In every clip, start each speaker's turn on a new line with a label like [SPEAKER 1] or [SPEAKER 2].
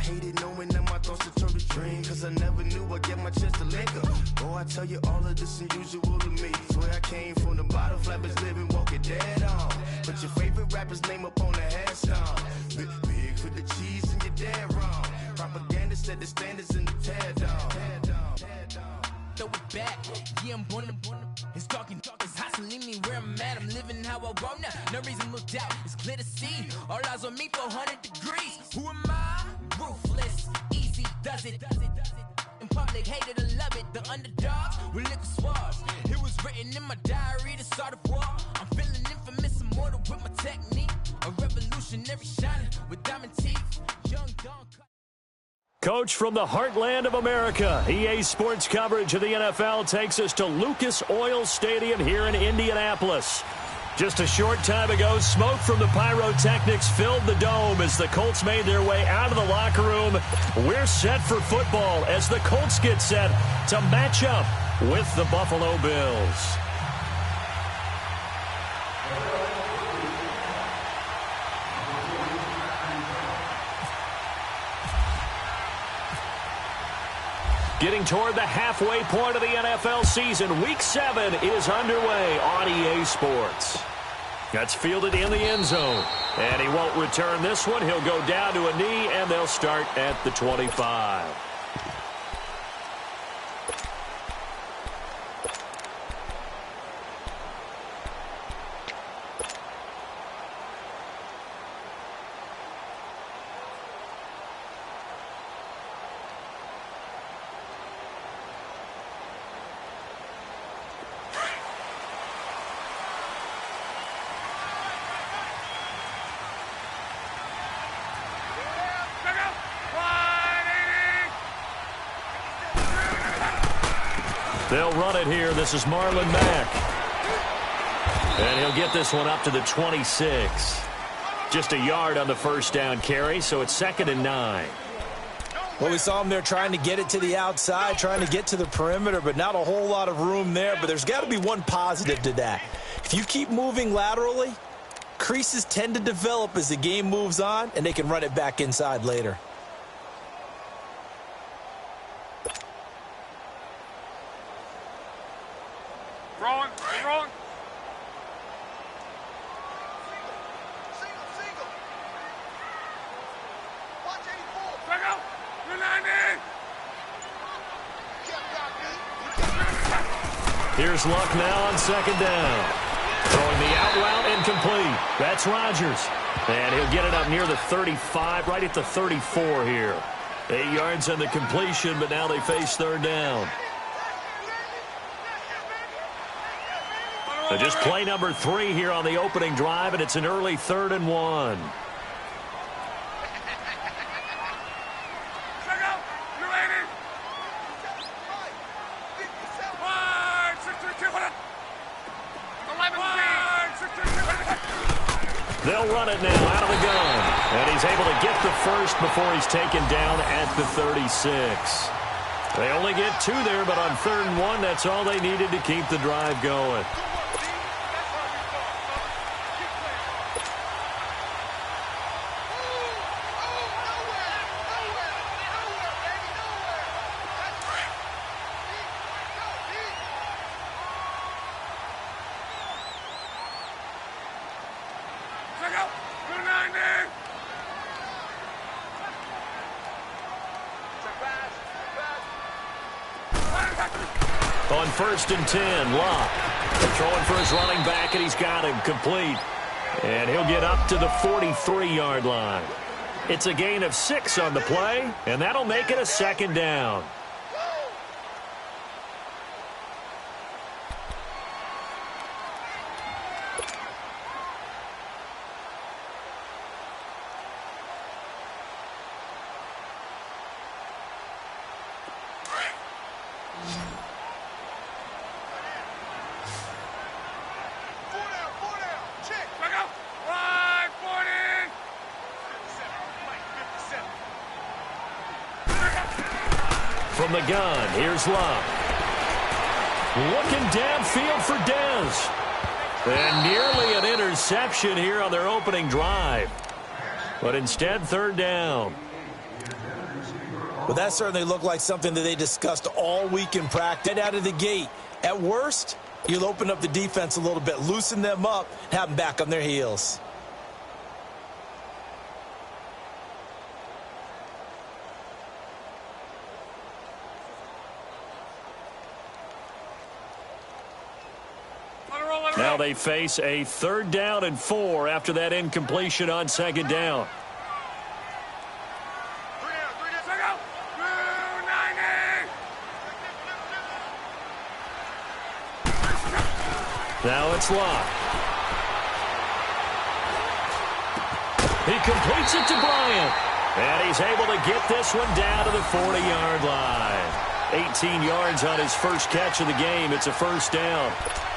[SPEAKER 1] hated knowing that my thoughts would turn to dream, cause I never knew I'd get my chance to link up. Oh, I tell you all of this unusual to me. Swear I came from the bottom, flappers living, walking dead on. Put your favorite rapper's name up on the headstone. Big for the cheese and you're dead wrong. Propaganda set the standards in the tear down.
[SPEAKER 2] Throw it back, yeah, I'm born to it's talking, it's hustling me where I'm at. I'm living how I want now. No reason to doubt, it's clear to see. All eyes on me, 400 degrees. Who am I? Ruthless, easy, does it. In public, hated and love it. The underdogs with liquor swabs. It was written in my diary, the start of war. I'm feeling infamous, immortal with my technique. A revolutionary shining with diamond teeth. Young Don.
[SPEAKER 3] Coach from the heartland of America, EA Sports coverage of the NFL takes us to Lucas Oil Stadium here in Indianapolis. Just a short time ago, smoke from the pyrotechnics filled the dome as the Colts made their way out of the locker room. We're set for football as the Colts get set to match up with the Buffalo Bills. Getting toward the halfway point of the NFL season, Week 7 is underway on EA Sports. That's fielded in the end zone, and he won't return this one. He'll go down to a knee, and they'll start at the 25. They'll run it here. This is Marlon Mack. And he'll get this one up to the 26. Just a yard on the first down carry, so it's 2nd and 9.
[SPEAKER 4] Well, we saw him there trying to get it to the outside, trying to get to the perimeter, but not a whole lot of room there. But there's got to be one positive to that. If you keep moving laterally, creases tend to develop as the game moves on, and they can run it back inside later.
[SPEAKER 5] Wrong. Single. Watch 84. Back out.
[SPEAKER 3] Here's Luck now on 2nd down. Throwing the out route incomplete. That's Rodgers. And he'll get it up near the 35, right at the 34 here. 8 yards on the completion, but now they face 3rd down. So just play number 3 here on the opening drive, and it's an early 3rd and 1. They'll run it now out of the gun. And he's able to get the first before he's taken down at the 36. They only get 2 there, but on 3rd and 1, that's all they needed to keep the drive going. On 1st and 10, Locke throwing for his running back, and he's got him complete. And he'll get up to the 43-yard line. It's a gain of 6 on the play, and that'll make it a 2nd down. From the gun, here's Love. Looking downfield for Dez. And nearly an interception here on their opening drive. But instead, 3rd down.
[SPEAKER 4] Well, that certainly looked like something that they discussed all week in practice. Right out of the gate. At worst, you'll open up the defense a little bit, loosen them up, have them back on their heels.
[SPEAKER 3] Now they face a 3rd down and 4 after that incompletion on 2nd down. Now it's Locke. He completes it to Bryant. And he's able to get this one down to the 40-yard line. 18 yards on his first catch of the game. It's a 1st down.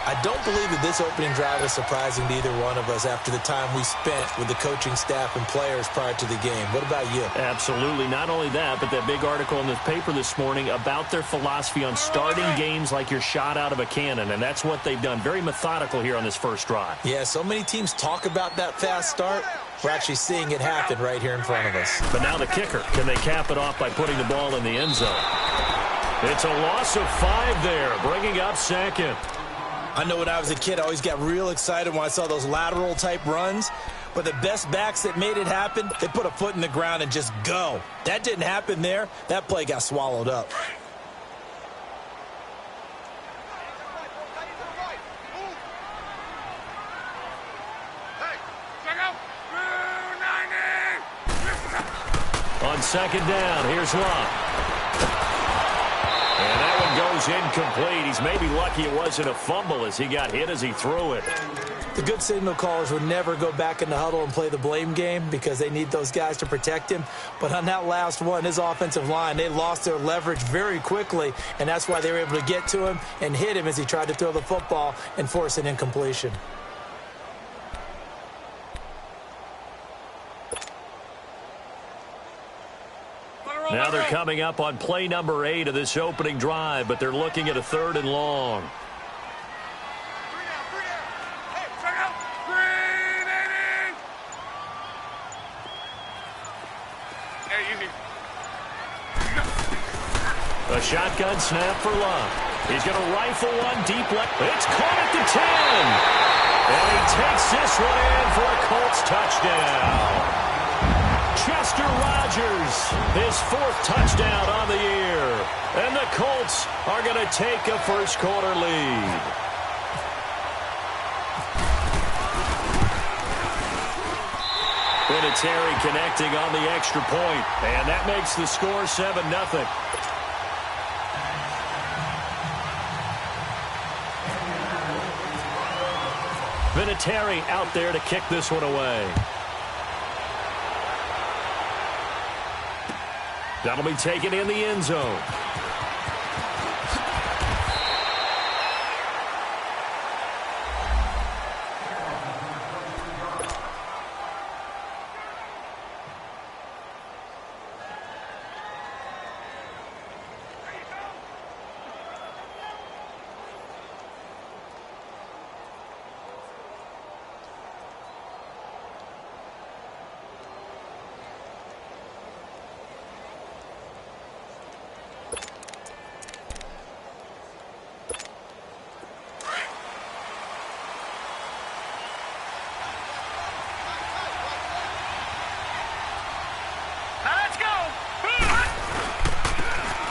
[SPEAKER 4] I don't believe that this opening drive is surprising to either one of us after the time we spent with the coaching staff and players prior to the game. What about you?
[SPEAKER 3] Absolutely. Not only that, but that big article in the paper this morning about their philosophy on starting games like you're shot out of a cannon, and that's what they've done. Very methodical here on this first drive.
[SPEAKER 4] Yeah, so many teams talk about that fast start. We're actually seeing it happen right here in front of us.
[SPEAKER 3] But now the kicker. Can they cap it off by putting the ball in the end zone? It's a loss of 5 there, bringing up 2nd.
[SPEAKER 4] I know when I was a kid, I always got real excited when I saw those lateral-type runs. But the best backs that made it happen, they put a foot in the ground and just go. That didn't happen there. That play got swallowed up.
[SPEAKER 3] On 2nd down, here's Locke. And that one goes incomplete. He's maybe lucky it wasn't a fumble as he got hit as he threw it.
[SPEAKER 4] The good signal callers would never go back in the huddle and play the blame game because they need those guys to protect him. But on that last one, his offensive line, they lost their leverage very quickly, and that's why they were able to get to him and hit him as he tried to throw the football and force an incompletion.
[SPEAKER 3] Now they're coming up on play number 8 of this opening drive, but they're looking at a 3rd and long. A shotgun snap for Locke. He's going to rifle one deep left. It's caught at the 10. And he takes this one in for a Colts touchdown. Chester Rogers, his 4th touchdown on the year. And the Colts are going to take a first-quarter lead. Vinatieri connecting on the extra point. And that makes the score 7-0. Vinatieri out there to kick this one away. That'll be taken in the end zone.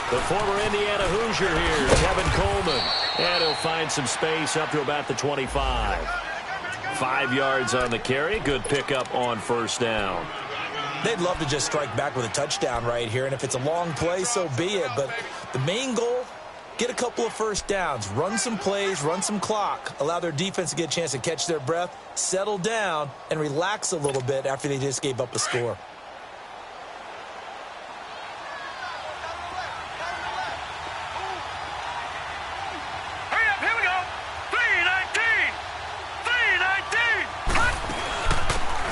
[SPEAKER 3] The former Indiana Hoosier here, Kevin Coleman. And he'll find some space up to about the 25. 5 yards on the carry. Good pickup on 1st down.
[SPEAKER 4] They'd love to just strike back with a touchdown right here. And if it's a long play, so be it. But the main goal, get a couple of 1st downs. Run some plays, run some clock. Allow their defense to get a chance to catch their breath, settle down, and relax a little bit after they just gave up a score.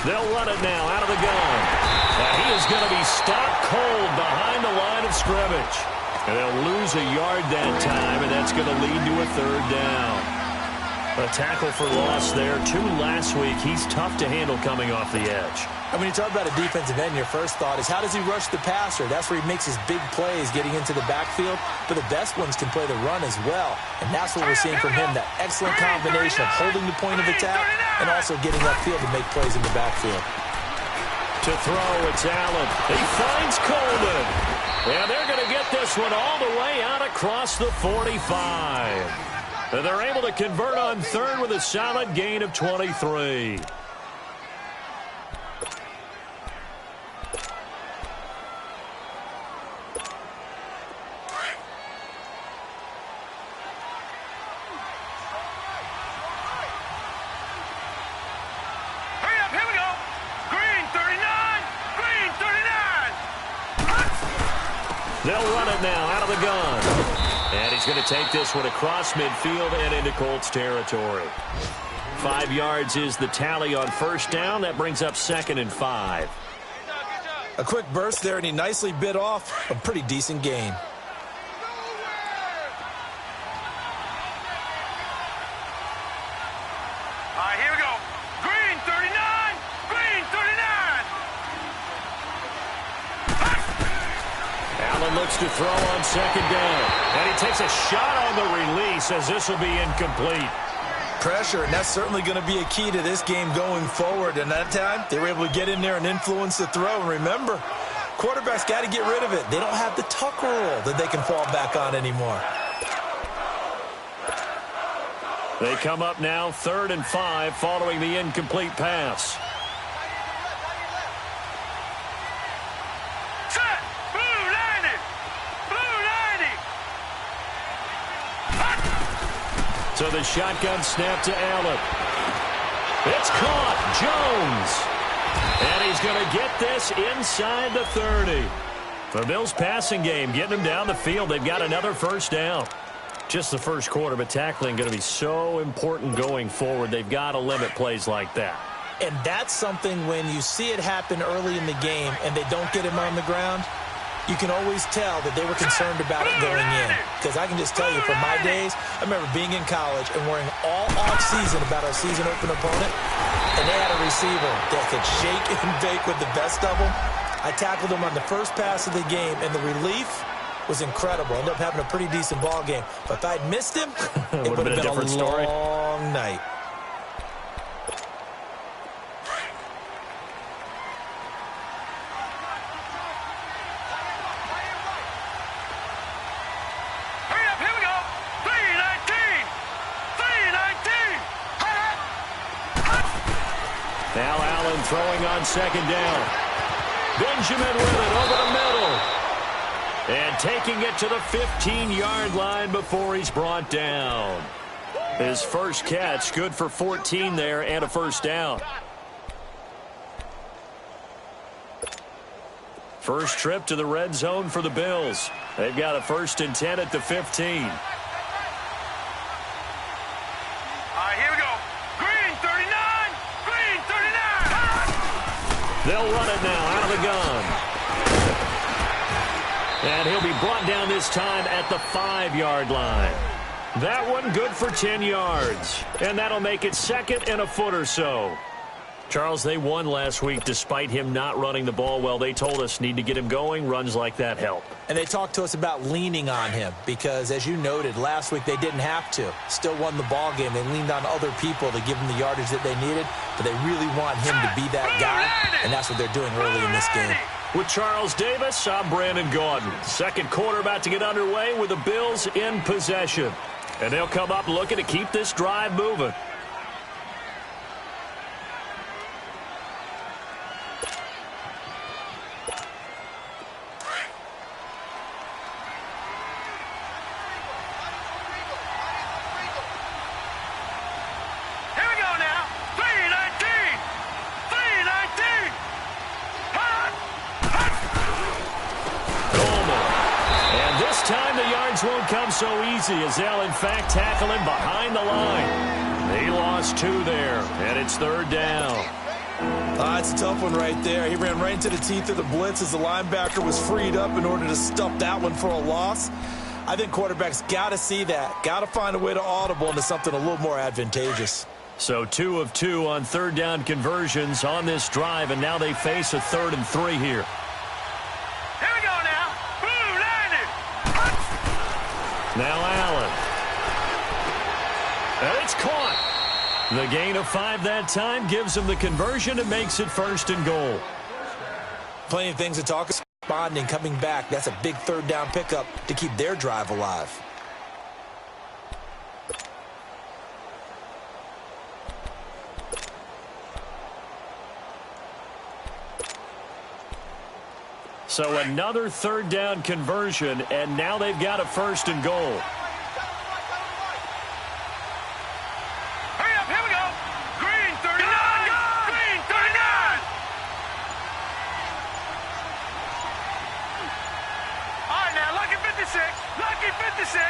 [SPEAKER 3] They'll run it now out of the gun. And he is going to be stopped cold behind the line of scrimmage. And they'll lose a yard that time, and that's going to lead to a 3rd down. A tackle for loss there. 2 last week. He's tough to handle coming off the edge.
[SPEAKER 4] And when you talk about a defensive end, your first thought is how does he rush the passer? That's where he makes his big plays getting into the backfield. But the best ones can play the run as well. And that's what we're seeing from him, that excellent combination of holding the point of attack and also getting upfield to make plays in the backfield.
[SPEAKER 3] To throw, it's Allen. He finds Coleman. And they're going to get this one all the way out across the 45. And they're able to convert on third with a solid gain of 23. They'll run it now out of the gun. And he's going to take this one across midfield and into Colts territory. 5 yards is the tally on first down. That brings up 2nd and 5.
[SPEAKER 4] A quick burst there, and he nicely bit off a pretty decent gain.
[SPEAKER 5] All right, here we go. Green 39. Green 39.
[SPEAKER 3] Allen looks to throw on 2nd down. And he takes a shot on the release as this will be incomplete.
[SPEAKER 4] Pressure, and that's certainly going to be a key to this game going forward. And that time, they were able to get in there and influence the throw. And remember, quarterbacks got to get rid of it. They don't have the tuck rule that they can fall back on anymore.
[SPEAKER 3] They come up now 3rd and 5 following the incomplete pass.
[SPEAKER 5] Set. Blue 90. Blue 90.
[SPEAKER 3] So the shotgun snap to Allen. It's caught. Jones. And he's going to get this inside the 30. The Bills passing game getting them down the field. They've got another first down. Just the first quarter, but tackling going to be so important going forward. They've got to limit plays like that.
[SPEAKER 4] And that's something when you see it happen early in the game and they don't get him on the ground, you can always tell that they were concerned about it going in. Because I can just tell you from my days, I remember being in college and worrying all off-season about our season-open opponent, and they had a receiver that could shake and bake with the best of them. I tackled him on the first pass of the game, and the relief was incredible. Ended up having a pretty decent ball game. But if I'd missed him, it would have been a
[SPEAKER 3] different story.
[SPEAKER 4] Long night.
[SPEAKER 5] Hurry up, here we go. 319. 319.
[SPEAKER 3] Now Allen throwing on 2nd down. Benjamin with it over the middle. And taking it to the 15-yard line before he's brought down. His first catch, good for 14 there and a first down. First trip to the red zone for the Bills. They've got a 1st and 10 at the 15.
[SPEAKER 5] All right, here we go. Green 39. Green 39.
[SPEAKER 3] They'll run it now out of the gun. And he'll be brought down this time at the 5-yard line. That one good for 10 yards. And that'll make it 2nd and a foot or so. Charles, they won last week despite him not running the ball well. They told us need to get him going. Runs like that help.
[SPEAKER 4] And they talked to us about leaning on him because, as you noted, last week they didn't have to. Still won the ball game. They leaned on other people to give them the yardage that they needed, but they really want him to be that guy, and that's what they're doing early in this game.
[SPEAKER 3] With Charles Davis, I'm Brandon Gaudin. Second quarter about to get underway with the Bills in possession. And they'll come up looking to keep this drive moving.
[SPEAKER 5] Here we go now. 319. 319.
[SPEAKER 3] Coleman. And this time the yards won't come so easy as they'll in fact tackle him behind the line. He lost 2 there, and it's 3rd down.
[SPEAKER 4] It's a tough one right there. He ran right into the teeth of the blitz as the linebacker was freed up in order to stuff that one for a loss. I think quarterbacks got to see that, got to find a way to audible into something a little more advantageous.
[SPEAKER 3] So 2 of 2 on third down conversions on this drive, and now they face a 3rd and 3 here.
[SPEAKER 5] Here we go now. Boom, landed.
[SPEAKER 3] Now Allen. And it's caught. The gain of 5 that time gives him the conversion and makes it 1st and goal.
[SPEAKER 4] Plenty of things to talk about. Responding, coming back. That's a big third down pickup to keep their drive alive.
[SPEAKER 3] So another third down conversion, and now they've got a 1st and goal.
[SPEAKER 5] Hurry up, here we go. Green 39. Green 39. All right, now, lucky 56. Lucky 56.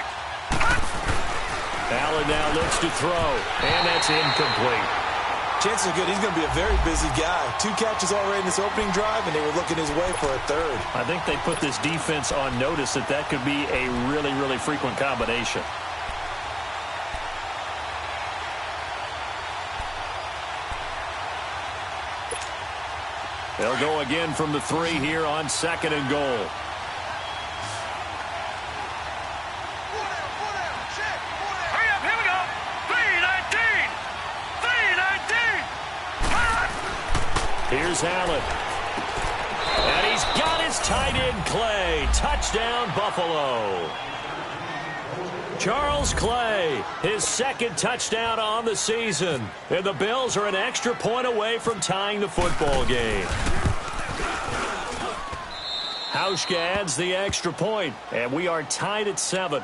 [SPEAKER 3] Allen now looks to throw, and that's incomplete.
[SPEAKER 4] Chances are good he's going to be a very busy guy. 2 catches already in this opening drive, and they were looking his way for a 3rd.
[SPEAKER 3] I think they put this defense on notice that could be a really, really frequent combination. They'll go again from the 3 here on 2nd and goal.
[SPEAKER 5] Hurry up, here we go. 319. 319.
[SPEAKER 3] Here's Allen. And he's got his tight end, Clay. Touchdown, Buffalo. Charles Clay, his 2nd touchdown on the season. And the Bills are an extra point away from tying the football game. Hauschka adds the extra point, and we are tied at 7.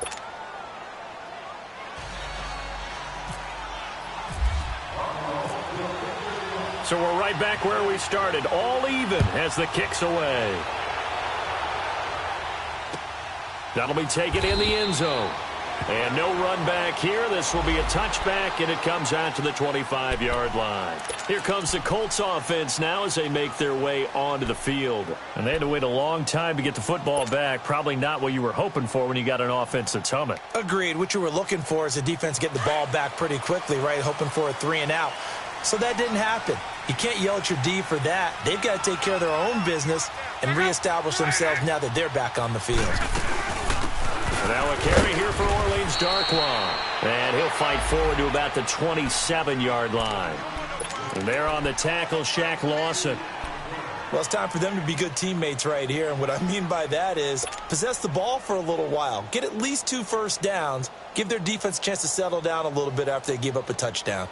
[SPEAKER 3] So we're right back where we started, all even as the kick's away. That'll be taken in the end zone. And no run back here. This will be a touchback, and it comes out to the 25-yard line. Here comes the Colts offense now as they make their way onto the field. And they had to wait a long time to get the football back. Probably not what you were hoping for when you got an offense that's humming.
[SPEAKER 4] Agreed. What you were looking for is the defense getting the ball back pretty quickly, right? Hoping for a 3 and out. So that didn't happen. You can't yell at your D for that. They've got to take care of their own business and reestablish themselves now that they're back on the field.
[SPEAKER 3] Now a carry here for Orleans Darkwa. And he'll fight forward to about the 27-yard line. And there on the tackle, Shaq Lawson.
[SPEAKER 4] Well, it's time for them to be good teammates right here. And what I mean by that is possess the ball for a little while. Get at least 2 first downs. Give their defense a chance to settle down a little bit after they give up a touchdown.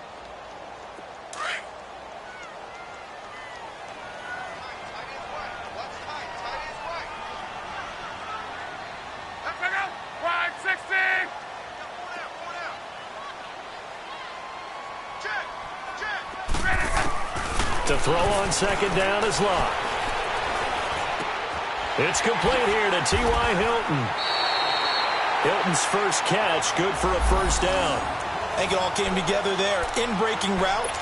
[SPEAKER 3] To throw on 2nd down is Locke. It's complete here to T.Y. Hilton. Hilton's first catch, good for a 1st down.
[SPEAKER 4] I think it all came together there. In-breaking route,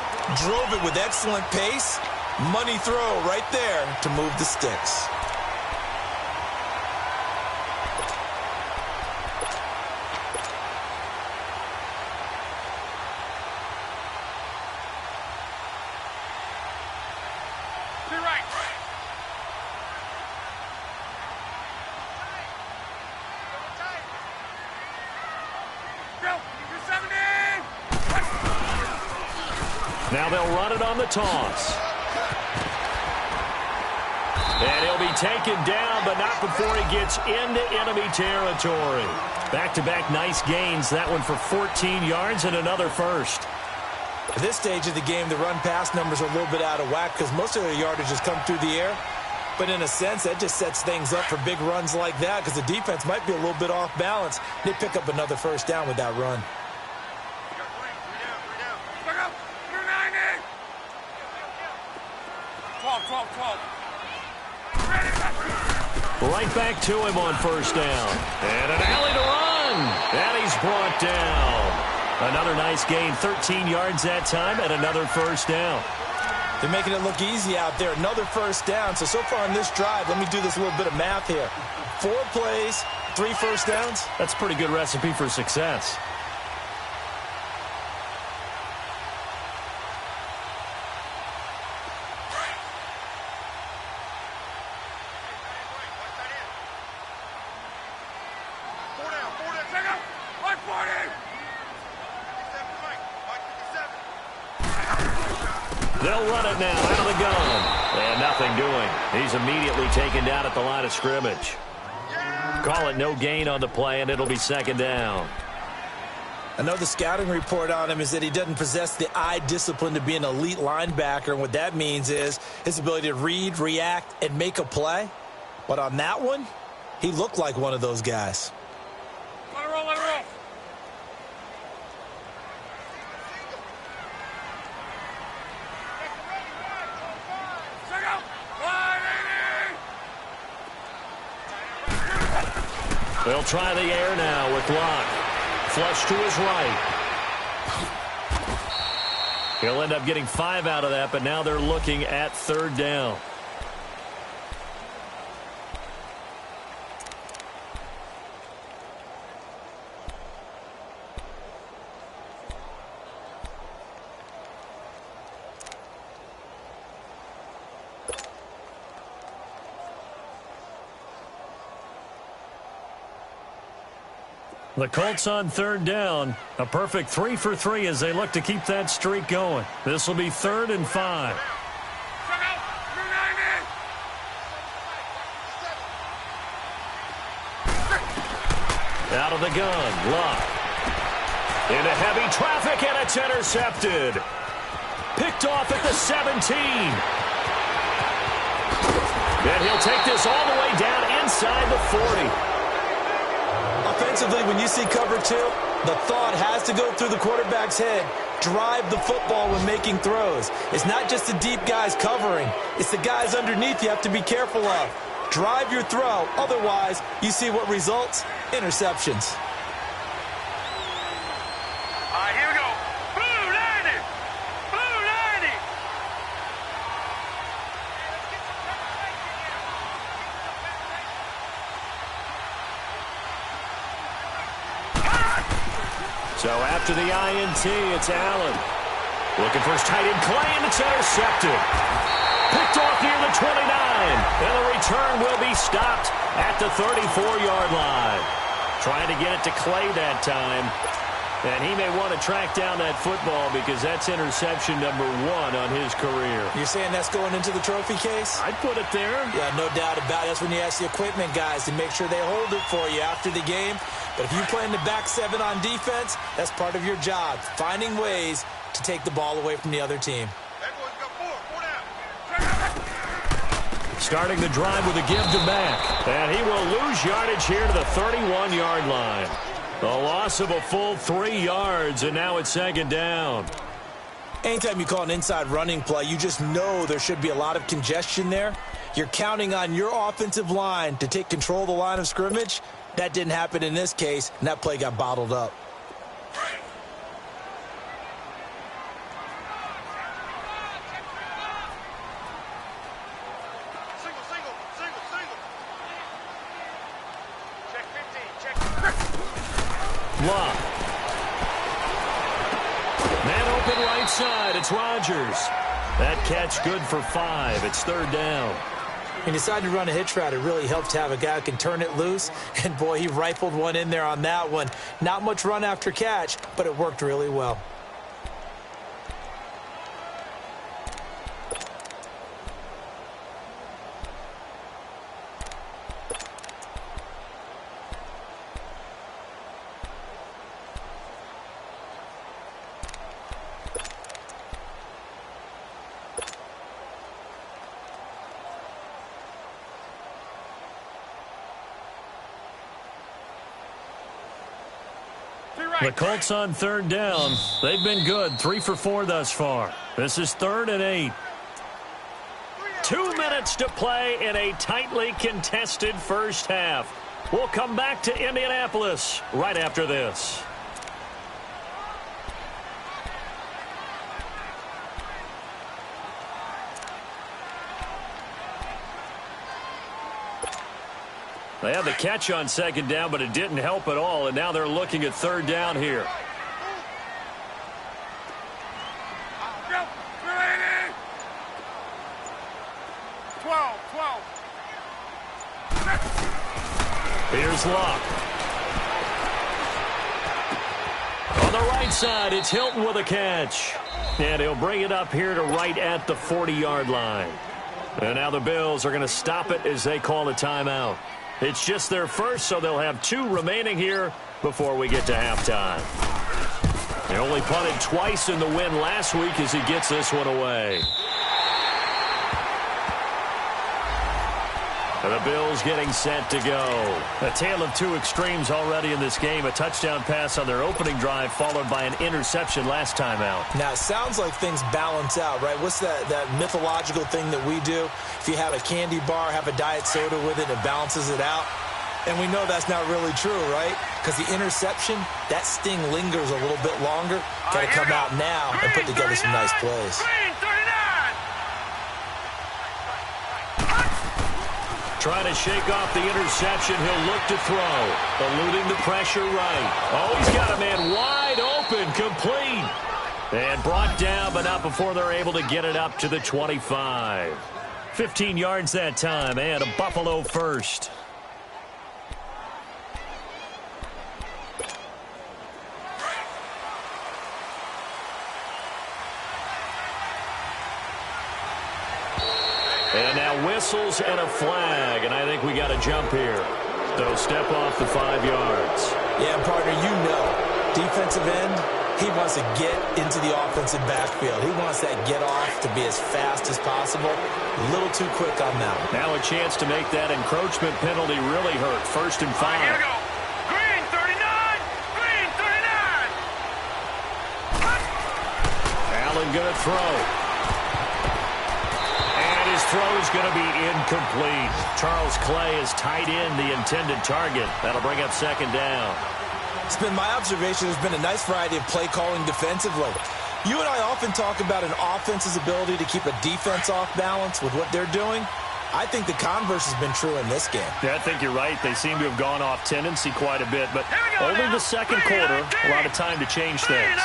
[SPEAKER 4] drove it with excellent pace. Money throw right there to move the sticks.
[SPEAKER 3] Now they'll run it on the toss. And he'll be taken down, but not before he gets into enemy territory. Back-to-back nice gains. That one for 14 yards and another 1st.
[SPEAKER 4] At this stage of the game, the run-pass numbers are a little bit out of whack because most of their yardage has come through the air. But in a sense, that just sets things up for big runs like that because the defense might be a little bit off balance. They pick up another 1st down with that run.
[SPEAKER 5] 12.
[SPEAKER 3] Right back to him on 1st down. And an alley to run. And he's brought down. Another nice gain, 13 yards that time, and another 1st down.
[SPEAKER 4] They're making it look easy out there. Another first down. So far on this drive, let me do this little bit of math here. 4 plays, 3 first downs.
[SPEAKER 3] That's a pretty good recipe for success. They'll run it now out of the gun. And nothing doing. He's immediately taken down at the line of scrimmage. Call it no gain on the play, and it'll be second down.
[SPEAKER 4] I know the scouting report on him is that he doesn't possess the eye discipline to be an elite linebacker. And what that means is his ability to read, react, and make a play. But on that one, he looked like one of those guys.
[SPEAKER 5] Let it roll, let it roll.
[SPEAKER 3] They'll try the air now with Locke. Flush to his right. He'll end up getting 5 out of that, but now they're looking at third down. The Colts on third down. A perfect 3 for 3 as they look to keep that streak going. This will be 3rd and 5. Out of the gun, Locke. Into heavy traffic, and it's intercepted. Picked off at the 17. And he'll take this all the way down inside the 40.
[SPEAKER 4] Offensively, when you see cover 2, the thought has to go through the quarterback's head. Drive the football when making throws. It's not just the deep guys covering. It's the guys underneath you have to be careful of. Drive your throw. Otherwise, you see what results? Interceptions.
[SPEAKER 5] All right, here we go. Blue 90. Blue 90.
[SPEAKER 3] So after the INT, it's Allen. Looking for his tight end Clay, and it's intercepted. Picked off near the 29. And the return will be stopped at the 34-yard line. Trying to get it to Clay that time. And he may want to track down that football because that's interception number 1 on his career.
[SPEAKER 4] You're saying that's going into the trophy case?
[SPEAKER 3] I'd put it there.
[SPEAKER 4] Yeah, no doubt about it. That's when you ask the equipment guys to make sure they hold it for you after the game. But if you play in the back 7 on defense, that's part of your job, finding ways to take the ball away from the other team.
[SPEAKER 3] Starting the drive with a give to Mack. And he will lose yardage here to the 31-yard line. The loss of a full 3 yards, and now it's second down.
[SPEAKER 4] Anytime you call an inside running play, you just know there should be a lot of congestion there. You're counting on your offensive line to take control of the line of scrimmage. That didn't happen in this case, and that play got bottled up.
[SPEAKER 3] Locke. Man open right side. It's Rodgers. That catch good for 5. It's third down.
[SPEAKER 4] He decided to run a hitch route. It really helps to have a guy who can turn it loose. And, boy, he rifled one in there on that one. Not much run after catch, but it worked really well.
[SPEAKER 3] The Colts on third down. They've been good. 3 for 4 thus far. This is 3rd and 8. 2 minutes to play in a tightly contested first half. We'll come back to Indianapolis right after this. They had the catch on second down, but it didn't help at all, and now they're looking at third down here. Here's Luck. On the right side, it's Hilton with a catch. And he'll bring it up here to right at the 40-yard line. And now the Bills are going to stop it as they call a timeout. It's just their first, so they'll have 2 remaining here before we get to halftime. They only punted twice in the win last week as he gets this one away. And the Bills getting set to go. A tale of 2 extremes already in this game. A touchdown pass on their opening drive followed by an interception last time out.
[SPEAKER 4] Now, it sounds like things balance out, right? What's that mythological thing that we do? If you have a candy bar, have a diet soda with it, it balances it out. And we know that's not really true, right? Because the interception, that sting lingers a little bit longer. Got to come out now and put together some nice plays.
[SPEAKER 3] Trying to shake off the interception. He'll look to throw. Eluding the pressure right. Oh, he's got a man wide open. Complete. And brought down, but not before they're able to get it up to the 25. 15 yards that time, and a Buffalo first. And now whistles and a flag, and I think we got a jump here. They'll step off the 5 yards.
[SPEAKER 4] Yeah, partner, you know, defensive end, he wants to get into the offensive backfield. He wants that get off to be as fast as possible. A little too quick on that one.
[SPEAKER 3] Now a chance to make that encroachment penalty really hurt. 1st and 5.
[SPEAKER 5] Here we go. Green 39. Green 39.
[SPEAKER 3] Allen going to throw. His throw is going to be incomplete. Charles Clay has tied in the intended target. That'll bring up 2nd down.
[SPEAKER 4] It's been my observation there's been a nice variety of play calling defensively. You and I often talk about an offense's ability to keep a defense off balance with what they're doing. I think the converse has been true in this game.
[SPEAKER 3] Yeah, I think you're right. They seem to have gone off tendency quite a bit, but only the second quarter, a lot of time to change things.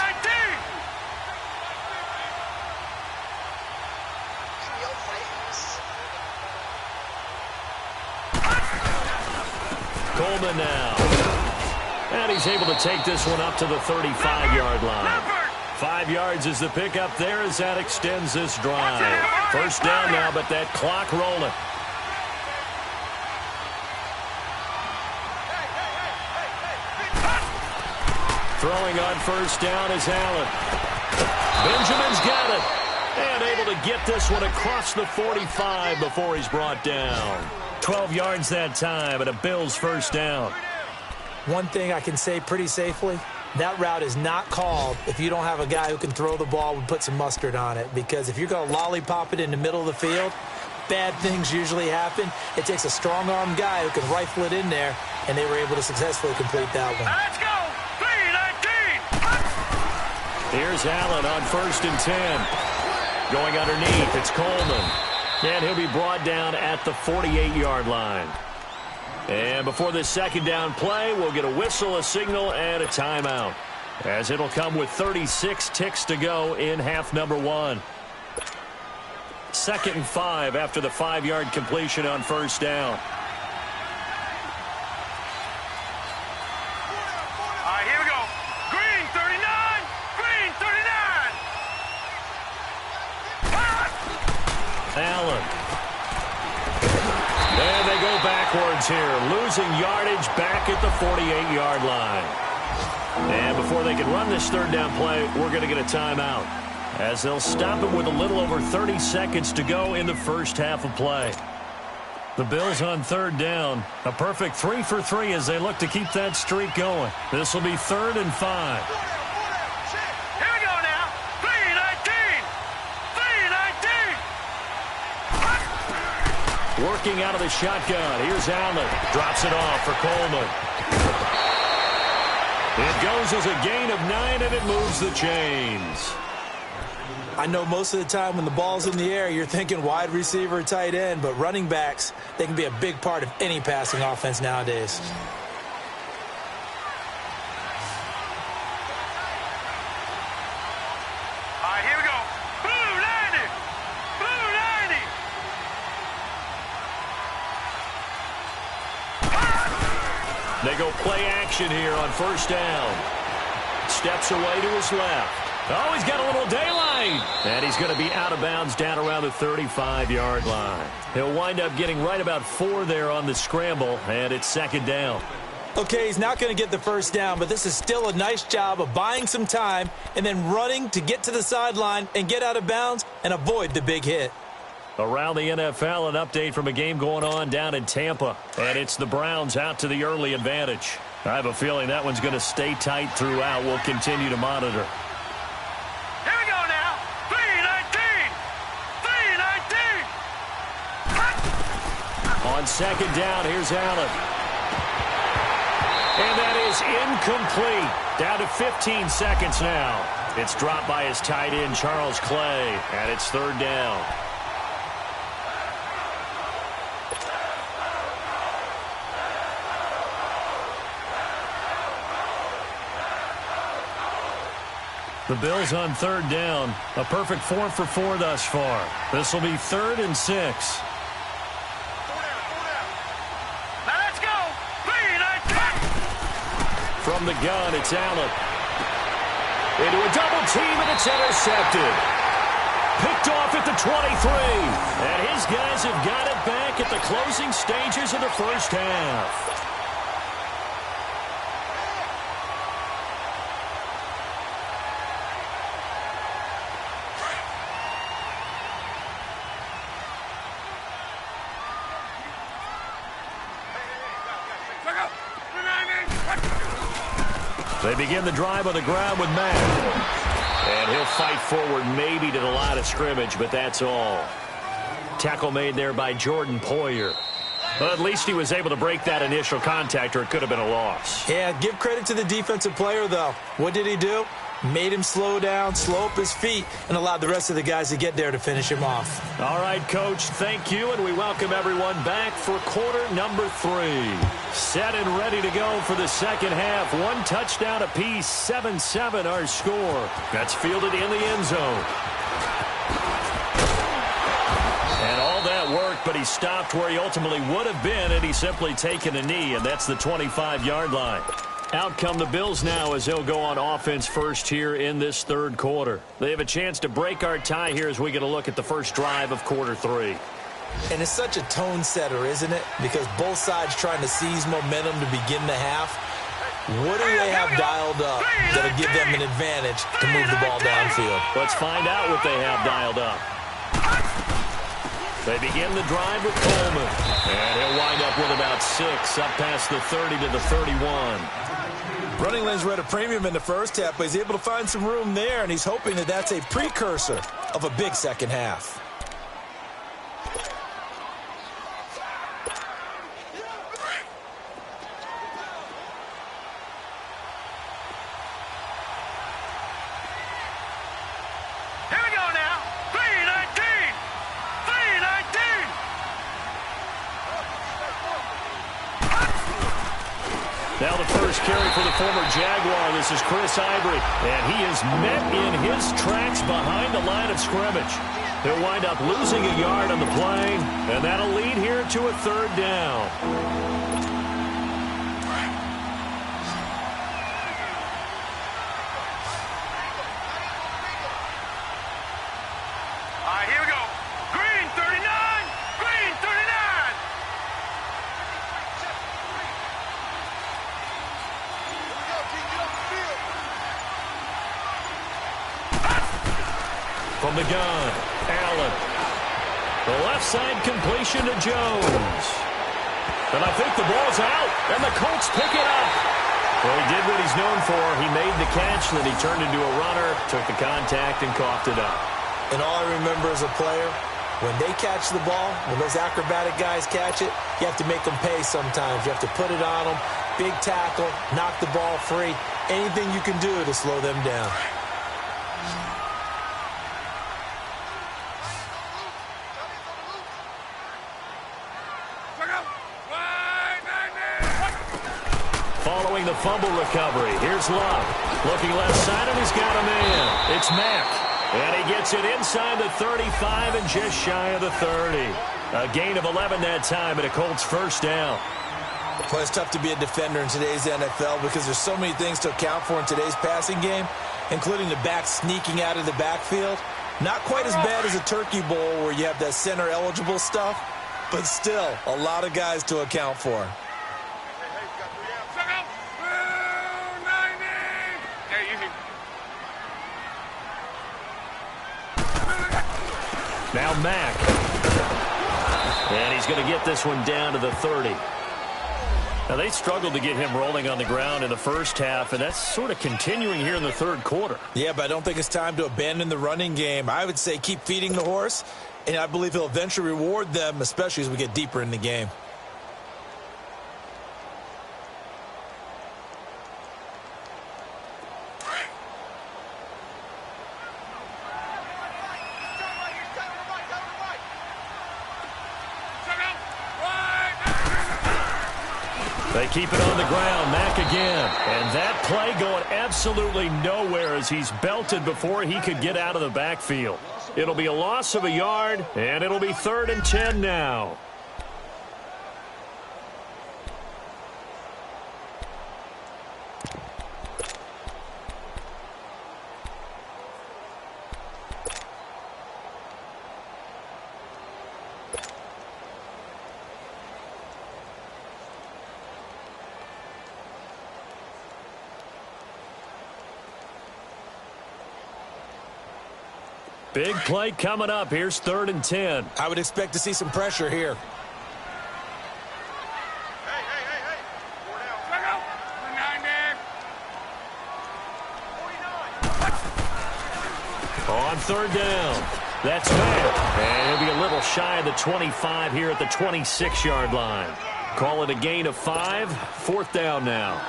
[SPEAKER 3] Coleman now. And he's able to take this one up to the 35-yard line. 5 yards is the pickup there as that extends this drive. 1st down now, but that clock rolling. Throwing on 1st down is Allen. Benjamin's got it. And able to get this one across the 45 before he's brought down. 12 yards that time, and a Bills 1st down.
[SPEAKER 4] One thing I can say pretty safely, that route is not called if you don't have a guy who can throw the ball and put some mustard on it. Because if you're going to lollipop it in the middle of the field, bad things usually happen. It takes a strong-arm guy who can rifle it in there, and they were able to successfully complete that one.
[SPEAKER 5] Let's go! 3-19!
[SPEAKER 3] Here's Allen on 1st and 10. Going underneath, it's Coleman. And he'll be brought down at the 48-yard line. And before this 2nd down play, we'll get a whistle, a signal, and a timeout. As it'll come with 36 ticks to go in half number 1. 2nd and 5 after the 5-yard completion on 1st down.
[SPEAKER 5] All right, here we go. Green 39. Green 39.
[SPEAKER 3] Allen. And they go backwards here, losing yardage back at the 48-yard line. And before they can run this 3rd down play, we're going to get a timeout, as they'll stop it with a little over 30 seconds to go in the 1st half of play. The Bills on 3rd down, a perfect 3 for 3 as they look to keep that streak going. This will be 3rd and 5.
[SPEAKER 5] Here we go now. 3-19. 3-19.
[SPEAKER 3] Working out of the shotgun. Here's Allen. Drops it off for Coleman. It goes as a gain of 9, and it moves the chains.
[SPEAKER 4] I know most of the time when the ball's in the air, you're thinking wide receiver, tight end, but running backs, they can be a big part of any passing offense nowadays.
[SPEAKER 5] All right, here we go. Blue 90. Blue 90.
[SPEAKER 3] They go play action here on first down. Steps away to his left. Oh, he's got a little daylight. And he's going to be out of bounds down around the 35-yard line. He'll wind up getting right about 4 there on the scramble, and it's second down.
[SPEAKER 4] Okay, he's not going to get the first down, but this is still a nice job of buying some time and then running to get to the sideline and get out of bounds and avoid the big hit.
[SPEAKER 3] Around the NFL, an update from a game going on down in Tampa. And it's the Browns out to the early advantage. I have a feeling that one's going to stay tight throughout. We'll continue to monitor.
[SPEAKER 5] Here we go now. 319. 319.
[SPEAKER 3] On second down, here's Allen. And that is incomplete. Down to 15 seconds now. It's dropped by his tight end, Charles Clay, and it's third down. The Bills on third down. A perfect 4 for 4 thus far. This will be 3rd and 6.
[SPEAKER 5] Now let's go. 319.
[SPEAKER 3] From the gun, it's Allen. Into a double team, and it's intercepted. Picked off at the 23. And his guys have got it back at the closing stages of the first half. They begin the drive on the ground with Matt. And he'll fight forward maybe to the line of scrimmage, but that's all. Tackle made there by Jordan Poyer. But at least he was able to break that initial contact, or it could have been a loss.
[SPEAKER 4] Yeah, give credit to the defensive player, though. What did he do? Made him slow down, slow up his feet, and allowed the rest of the guys to get there to finish him off.
[SPEAKER 3] All right, Coach, thank you, and we welcome everyone back for quarter number 3. Set and ready to go for the second half. 1 touchdown apiece, 7-7 our score. That's fielded in the end zone. And all that worked, but he stopped where he ultimately would have been, and he's simply taken a knee, and that's the 25-yard line. Out come the Bills now as they'll go on offense first here in this third quarter. They have a chance to break our tie here as we get a look at the first drive of quarter 3.
[SPEAKER 4] And it's such a tone setter, isn't it? Because both sides trying to seize momentum to begin the half. What do they have dialed up that'll give them an advantage to move the ball downfield?
[SPEAKER 3] Let's find out what they have dialed up. They begin the drive with Coleman. And he'll wind up with about 6 up past the 30 to the 31.
[SPEAKER 4] Running lanes were at a premium in the first half, but he's able to find some room there, and he's hoping that that's a precursor of a big second half.
[SPEAKER 5] Here we go now. 319. 319.
[SPEAKER 3] Now the first carry for the former Jaguar. This is Chris Ivory. And he is met in his tracks behind the line of scrimmage. He'll wind up losing a yard on the play, and that'll lead here to a third down.
[SPEAKER 5] All right, here we go. Green 39. Green 39.
[SPEAKER 3] From the gun, Allen. The left side completion to Jones. And I think the ball's out, and the Colts pick it up. Well, he did what he's known for. He made the catch, then he turned into a runner, took the contact, and coughed it up.
[SPEAKER 4] And all I remember as a player, when they catch the ball, when those acrobatic guys catch it, you have to make them pay sometimes. You have to put it on them, big tackle, knock the ball free, anything you can do to slow them down.
[SPEAKER 3] following the fumble recovery. Here's Love. Looking left side, and he's got a man. It's Mack. And he gets it inside the 35 and just shy of the 30. A gain of 11 that time, and a Colts first down.
[SPEAKER 4] Well, it's tough to be a defender in today's NFL because there's so many things to account for in today's passing game, including the back sneaking out of the backfield. Not quite as bad as a turkey bowl where you have that center-eligible stuff, but still a lot of guys to account for.
[SPEAKER 3] Now Mack. And he's going to get this one down to the 30. Now, they struggled to get him rolling on the ground in the first half, and that's sort of continuing here in the third quarter.
[SPEAKER 4] Yeah, but I don't think it's time to abandon the running game. I would say keep feeding the horse, and I believe he'll eventually reward them, especially as we get deeper in the game.
[SPEAKER 3] They keep it on the ground. Mack again. And that play going absolutely nowhere as he's belted before he could get out of the backfield. It'll be a loss of a yard, and it'll be 3rd and 10 now. Big play coming up. Here's 3rd and 10.
[SPEAKER 4] I would expect to see some pressure here.
[SPEAKER 3] On 3rd down. That's Mack. And he'll be a little shy of the 25 here at the 26-yard line. Call it a gain of 5. 4th down now.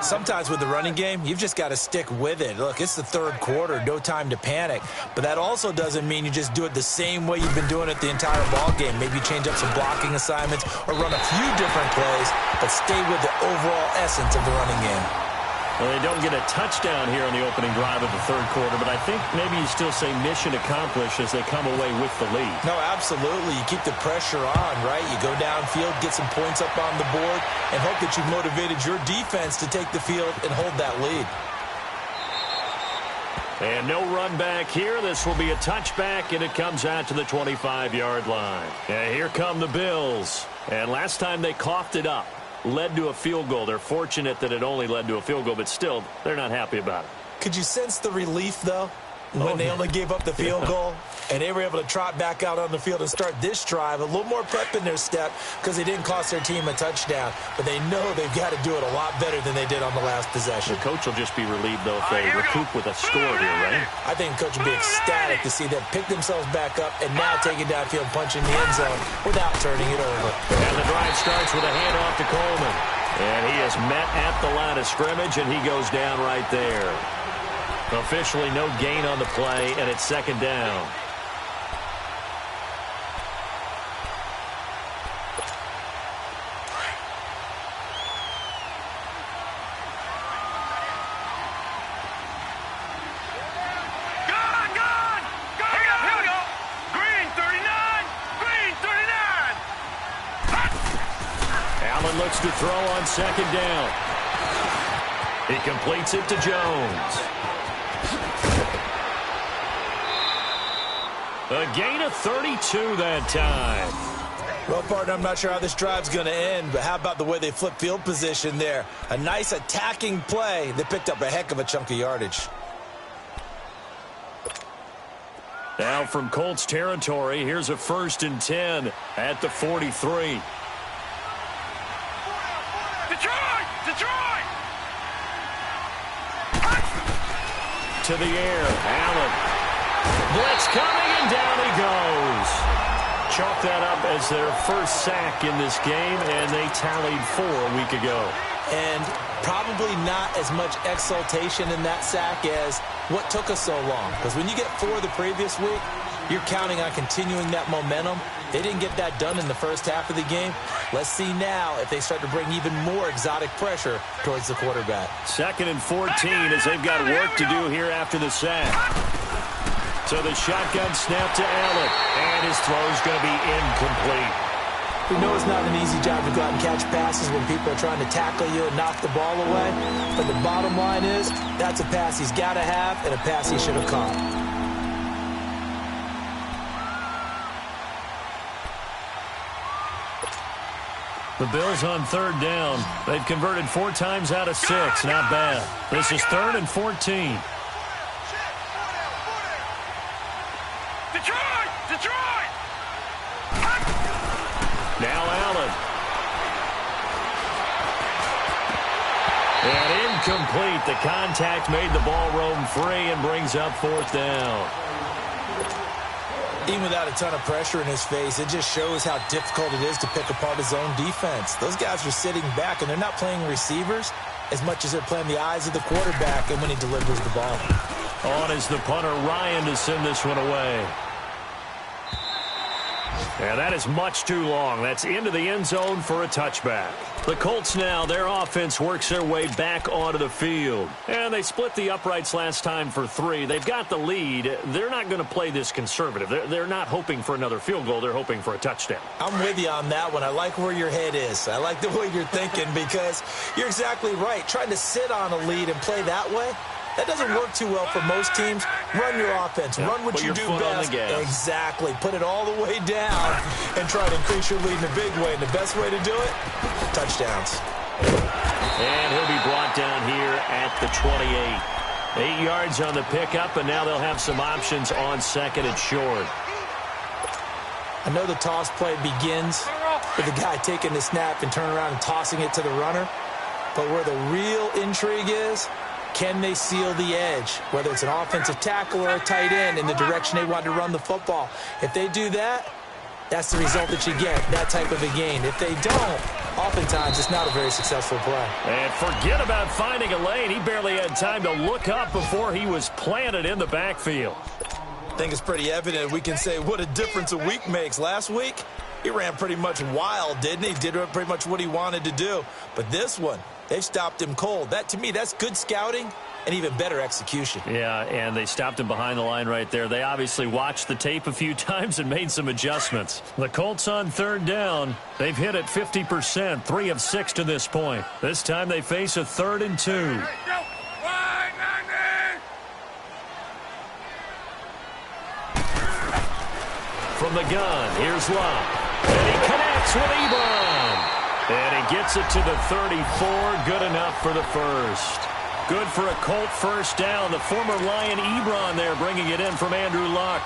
[SPEAKER 4] Sometimes with the running game, you've just got to stick with it. Look, it's the third quarter, no time to panic. But that also doesn't mean you just do it the same way you've been doing it the entire ball game. Maybe change up some blocking assignments or run a few different plays, but stay with the overall essence of the running game.
[SPEAKER 3] Well, they don't get a touchdown here on the opening drive of the third quarter, but I think maybe you still say mission accomplished as they come away with the lead.
[SPEAKER 4] No, absolutely. You keep the pressure on, right? You go downfield, get some points up on the board, and hope that you've motivated your defense to take the field and hold that lead.
[SPEAKER 3] And no run back here. This will be a touchback, and it comes out to the 25-yard line. And here come the Bills. And last time they coughed it up, led to a field goal. They're fortunate that it only led to a field goal, but still, they're not happy about it.
[SPEAKER 4] Could you sense the relief, though, when they only gave up the field goal and they were able to trot back out on the field and start this drive? A little more prep in their step because they didn't cost their team a touchdown, but they know they've got to do it a lot better than they did on the last possession.
[SPEAKER 3] The coach will just be relieved, though, if they recoup with a score here, right?
[SPEAKER 4] I think the coach will be ecstatic to see them pick themselves back up and now take it downfield, punching the end zone without turning it over.
[SPEAKER 3] And the drive starts with a handoff to Coleman. And he is met at the line of scrimmage, and he goes down right there. Officially no gain on the play, and it's 2nd down. Looks to throw on 2nd down. He completes it to Jones. A gain of 32 that time.
[SPEAKER 4] Well, partner, I'm not sure how this drive's going to end, but how about the way they flip field position there? A nice attacking play that picked up a heck of a chunk of yardage.
[SPEAKER 3] Now from Colts territory, here's a 1st and 10 at the 43.
[SPEAKER 5] Detroit!
[SPEAKER 3] To the air, Allen. Blitz coming, and down he goes. Chalk that up as their first sack in this game, and they tallied 4 a week ago.
[SPEAKER 4] And probably not as much exultation in that sack as what took us so long. Because when you get 4 the previous week, You're counting on continuing that momentum. They didn't get that done in the first half of the game. Let's see now if they start to bring even more exotic pressure towards the quarterback.
[SPEAKER 3] 2nd and 14 as they've got work to do here after the sack. So the shotgun snap to Allen, and his throw's going to be incomplete.
[SPEAKER 4] We know it's not an easy job to go out and catch passes when people are trying to tackle you and knock the ball away. But the bottom line is, that's a pass he's got to have and a pass he should have caught.
[SPEAKER 3] The Bills on 3rd down. They've converted 4 times out of 6. Not bad. This is 3rd and 14.
[SPEAKER 5] Detroit!
[SPEAKER 3] Now Allen. And incomplete. The contact made the ball roam free and brings up 4th down.
[SPEAKER 4] Even without a ton of pressure in his face, it just shows how difficult it is to pick apart his own defense. Those guys are sitting back, and they're not playing receivers as much as they're playing the eyes of the quarterback and when he delivers the ball.
[SPEAKER 3] On is the punter, Ryan, to send this one away. And that is much too long. That's into the end zone for a touchback. The Colts now, their offense works their way back onto the field. And they split the uprights last time for 3. They've got the lead. They're not going to play this conservative. They're not hoping for another field goal. They're hoping for a touchdown.
[SPEAKER 4] I'm with you on that one. I like where your head is. I like the way you're thinking because you're exactly right. Trying to sit on a lead and play that way, that doesn't work too well for most teams. Run your offense.
[SPEAKER 3] Yeah,
[SPEAKER 4] run what you do best. Exactly. Put it all the way down and try to increase your lead in a big way. And the best way to do it, touchdowns.
[SPEAKER 3] And he'll be brought down here at the 28. 8 yards on the pickup, and now they'll have some options on 2nd and short.
[SPEAKER 4] I know the toss play begins with the guy taking the snap and turning around and tossing it to the runner. But where the real intrigue is, can they seal the edge, whether it's an offensive tackle or a tight end in the direction they want to run the football? If they do that, that's the result that you get, that type of a gain. If they don't, oftentimes it's not a very successful play.
[SPEAKER 3] And forget about finding a lane. He barely had time to look up before he was planted in the backfield.
[SPEAKER 4] I think it's pretty evident. We can say what a difference a week makes. Last week, he ran pretty much wild, didn't he? Did pretty much what he wanted to do. But this one, they've stopped him cold. That, to me, that's good scouting and even better execution.
[SPEAKER 3] Yeah, and they stopped him behind the line right there. They obviously watched the tape a few times and made some adjustments. The Colts on 3rd down. They've hit it 50%, 3 of 6 to this point. This time they face a 3rd and 2. From the gun, here's Locke. And he connects with Ebron. And he gets it to the 34. Good enough for the first. Good for a Colt first down. The former Lion Ebron there bringing it in from Andrew Luck.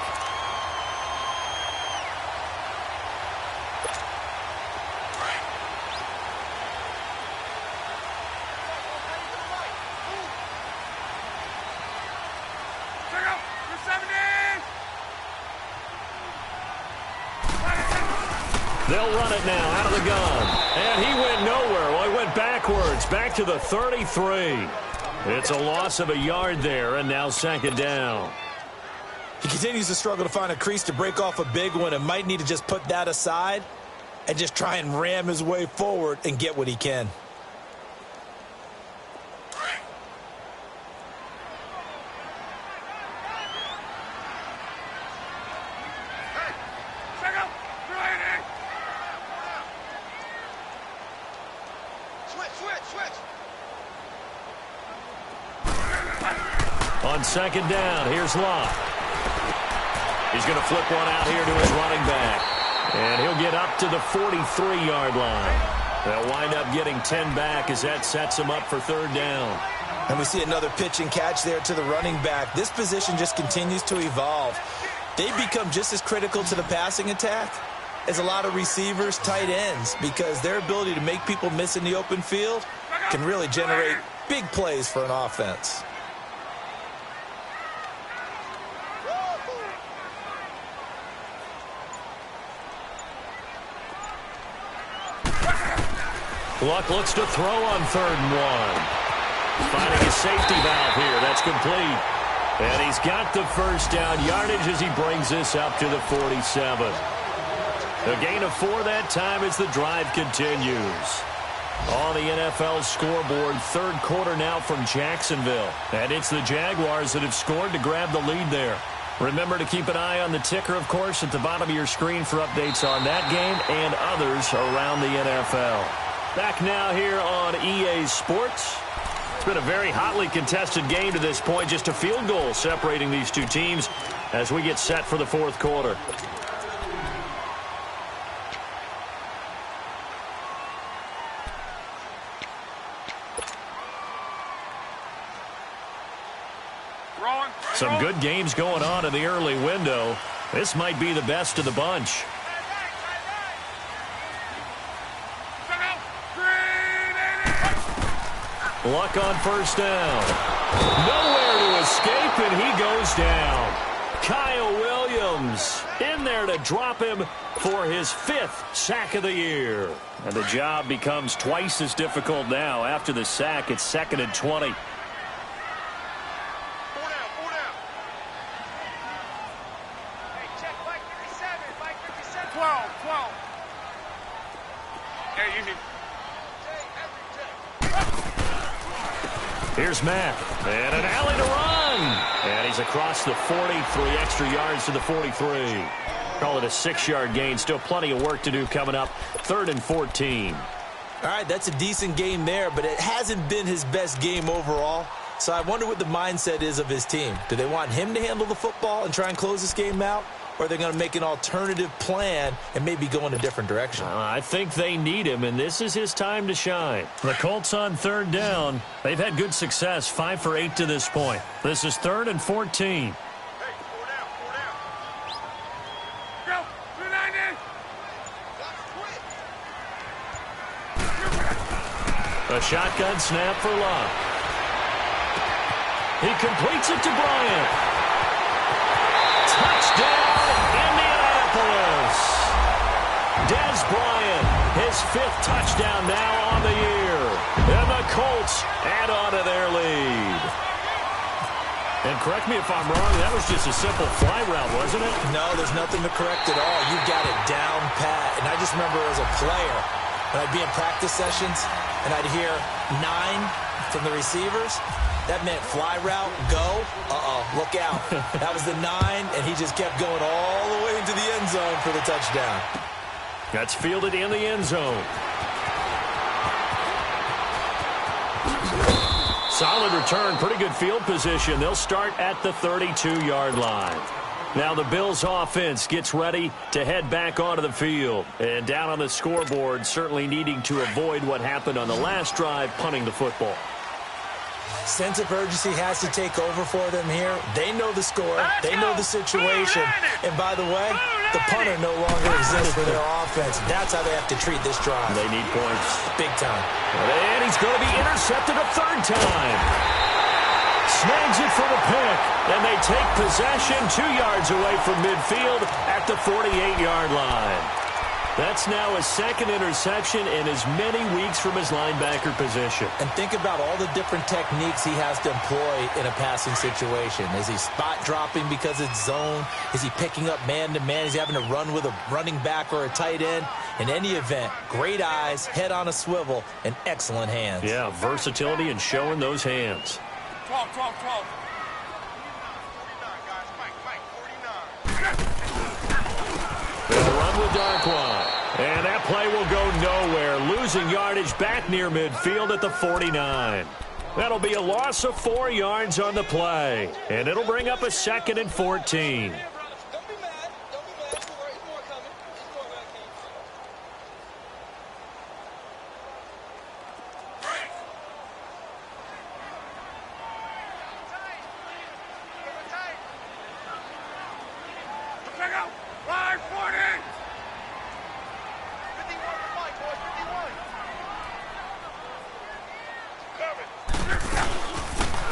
[SPEAKER 3] They'll run it now out of the gun. And he went nowhere. Well, he went backwards, back to the 33. It's a loss of a yard there, and now 2nd down.
[SPEAKER 4] He continues to struggle to find a crease to break off a big one and might need to just put that aside and just try and ram his way forward and get what he can.
[SPEAKER 3] On 2nd down, here's Locke. He's going to flip one out here to his running back. And he'll get up to the 43-yard line. They'll wind up getting 10 back as that sets him up for 3rd down.
[SPEAKER 4] And we see another pitch and catch there to the running back. This position just continues to evolve. They become just as critical to the passing attack as a lot of receivers, tight ends, because their ability to make people miss in the open field can really generate big plays for an offense.
[SPEAKER 3] Luck looks to throw on 3rd and 1. Finding a safety valve here. That's complete. And he's got the first down yardage as he brings this up to the 47. A gain of 4 that time as the drive continues. On the NFL scoreboard, third quarter now from Jacksonville. And it's the Jaguars that have scored to grab the lead there. Remember to keep an eye on the ticker, of course, at the bottom of your screen for updates on that game and others around the NFL. Back now here on EA Sports. It's been a very hotly contested game to this point. Just a field goal separating these two teams as we get set for the fourth quarter. Some good games going on in the early window. This might be the best of the bunch. Luck on first down. Nowhere to escape, and he goes down. Kyle Williams in there to drop him for his 5th sack of the year. And the job becomes twice as difficult now. After the sack, it's 2nd and 20. Here's Mack, and an alley to run. And he's across the 40, 3 extra yards to the 43. Call it a 6-yard gain. Still plenty of work to do coming up. 3rd and 14.
[SPEAKER 4] All right, that's a decent game there, but it hasn't been his best game overall. So I wonder what the mindset is of his team. Do they want him to handle the football and try and close this game out? Or are they going to make an alternative plan and maybe go in a different direction?
[SPEAKER 3] I think they need him, and this is his time to shine. The Colts on 3rd down. They've had good success, 5 for 8 to this point. This is 3rd and 14. A shotgun snap for Love. He completes it to Bryant. Touchdown, Indianapolis. Dez Bryant, his 5th touchdown now on the year. And the Colts add on to their lead. And correct me if I'm wrong, that was just a simple fly route, wasn't it?
[SPEAKER 4] No, there's nothing to correct at all. You got it down pat. And I just remember as a player, when I'd be in practice sessions and I'd hear 9 from the receivers, that meant fly route, go, look out. That was the 9, and he just kept going all the way into the end zone for the touchdown.
[SPEAKER 3] That's fielded in the end zone. Solid return, pretty good field position. They'll start at the 32-yard line. Now the Bills offense gets ready to head back onto the field. And down on the scoreboard, certainly needing to avoid what happened on the last drive, punting the football.
[SPEAKER 4] Sense of urgency has to take over for them here. They know the score. They know the situation. And by the way, the punter no longer exists for their offense. That's how they have to treat this drive.
[SPEAKER 3] They need points.
[SPEAKER 4] Big time.
[SPEAKER 3] And he's going to be intercepted a 3rd time. Snags it for the pick. And they take possession 2 yards away from midfield at the 48-yard line. That's now his 2nd interception in as many weeks from his linebacker position.
[SPEAKER 4] And think about all the different techniques he has to employ in a passing situation. Is he spot dropping because it's zone? Is he picking up man-to-man? Is he having to run with a running back or a tight end? In any event, great eyes, head on a swivel, and excellent hands.
[SPEAKER 3] Yeah, versatility and showing those hands.
[SPEAKER 5] 12.
[SPEAKER 3] They'll run with Darkwan. And that play will go nowhere. Losing yardage back near midfield at the 49. That'll be a loss of 4 yards on the play. And it'll bring up a 2nd and 14.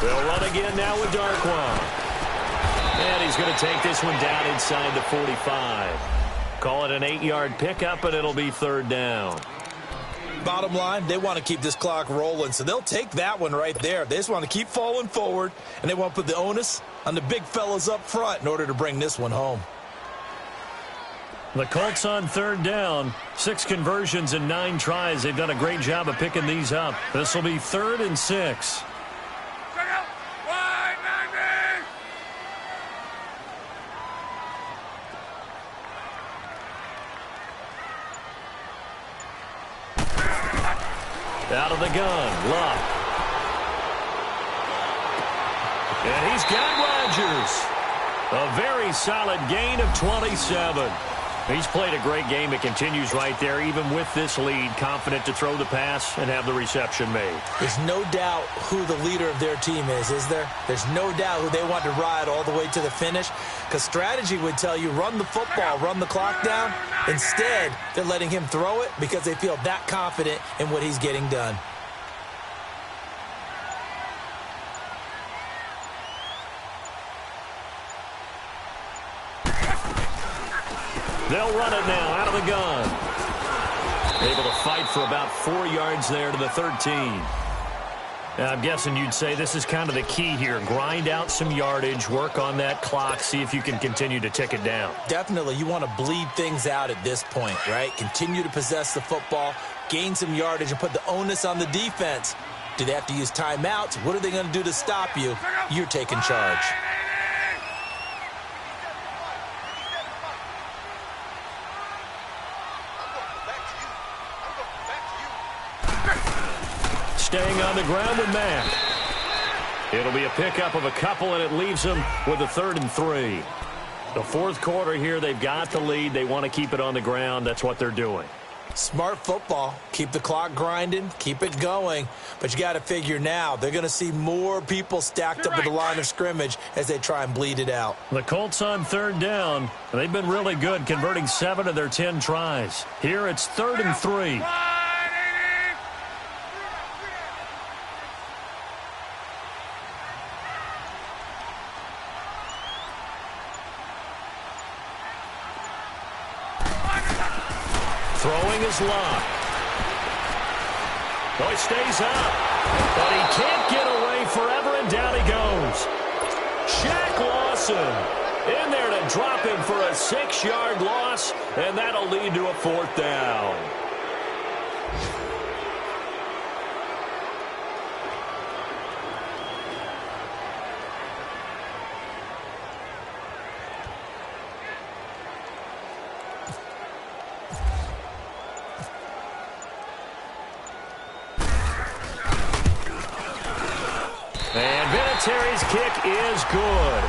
[SPEAKER 3] They'll run again now with Darkwan. And he's going to take this one down inside the 45. Call it an 8-yard pickup, and it'll be 3rd down.
[SPEAKER 4] Bottom line, they want to keep this clock rolling, so they'll take that one right there. They just want to keep falling forward, and they want to put the onus on the big fellas up front in order to bring this one home.
[SPEAKER 3] The Colts on third down. 6 conversions and 9 tries. They've done a great job of picking these up. This will be 3rd and 6. Out of the gun, Luck. And he's got Rodgers. A very solid gain of 27. He's played a great game. It continues right there, even with this lead, confident to throw the pass and have the reception made.
[SPEAKER 4] There's no doubt who the leader of their team is there? There's no doubt who they want to ride all the way to the finish, because strategy would tell you run the football, run the clock down. Instead, they're letting him throw it because they feel that confident in what he's getting done.
[SPEAKER 3] They'll run it now out of the gun. Able to fight for about 4 yards there to the 13. Now, I'm guessing you'd say this is kind of the key here. Grind out some yardage, work on that clock, see if you can continue to tick it down.
[SPEAKER 4] Definitely. You want to bleed things out at this point, right? Continue to possess the football, gain some yardage, and put the onus on the defense. Do they have to use timeouts? What are they going to do to stop you? You're taking charge.
[SPEAKER 3] Staying on the ground with Mack. It'll be a pickup of a couple, and it leaves them with a 3rd and 3. The 4th quarter here, they've got the lead. They want to keep it on the ground. That's what they're doing.
[SPEAKER 4] Smart football. Keep the clock grinding. Keep it going. But you got to figure now, they're going to see more people stacked up at the line of scrimmage as they try and bleed it out.
[SPEAKER 3] The Colts on 3rd down. They've been really good, converting 7 of their 10 tries. Here it's 3rd and 3. Throwing is Luck. Oh, he stays up. But he can't get away forever, and down he goes. Shaq Lawson in there to drop him for a 6-yard loss, and that'll lead to a 4th down. Terry's kick is good.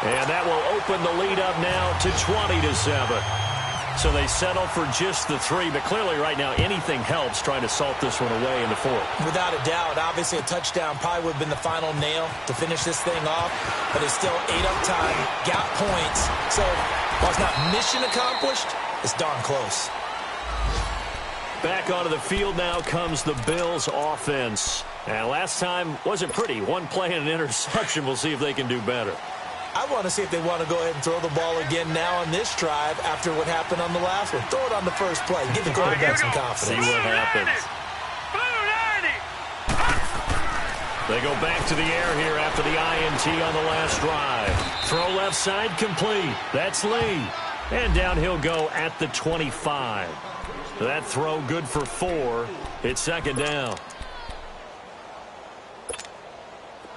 [SPEAKER 3] And that will open the lead up now to 20-7. So they settle for just the 3, but clearly right now anything helps trying to salt this one away in the 4th.
[SPEAKER 4] Without a doubt, obviously a touchdown probably would have been the final nail to finish this thing off, but it's still 8 up time, got points. So while it's not mission accomplished, it's darn close.
[SPEAKER 3] Back onto the field now comes the Bills offense. And last time wasn't pretty. 1 play and an interception. We'll see if they can do better.
[SPEAKER 4] I want to see if they want to go ahead and throw the ball again now on this drive after what happened on the last one. Throw it on the first play. Give the quarterback some confidence.
[SPEAKER 3] See what happens. They go back to the air here after the INT on the last drive. Throw left side complete. That's Lee. And down he'll go at the 25. That throw good for 4. It's 2nd down.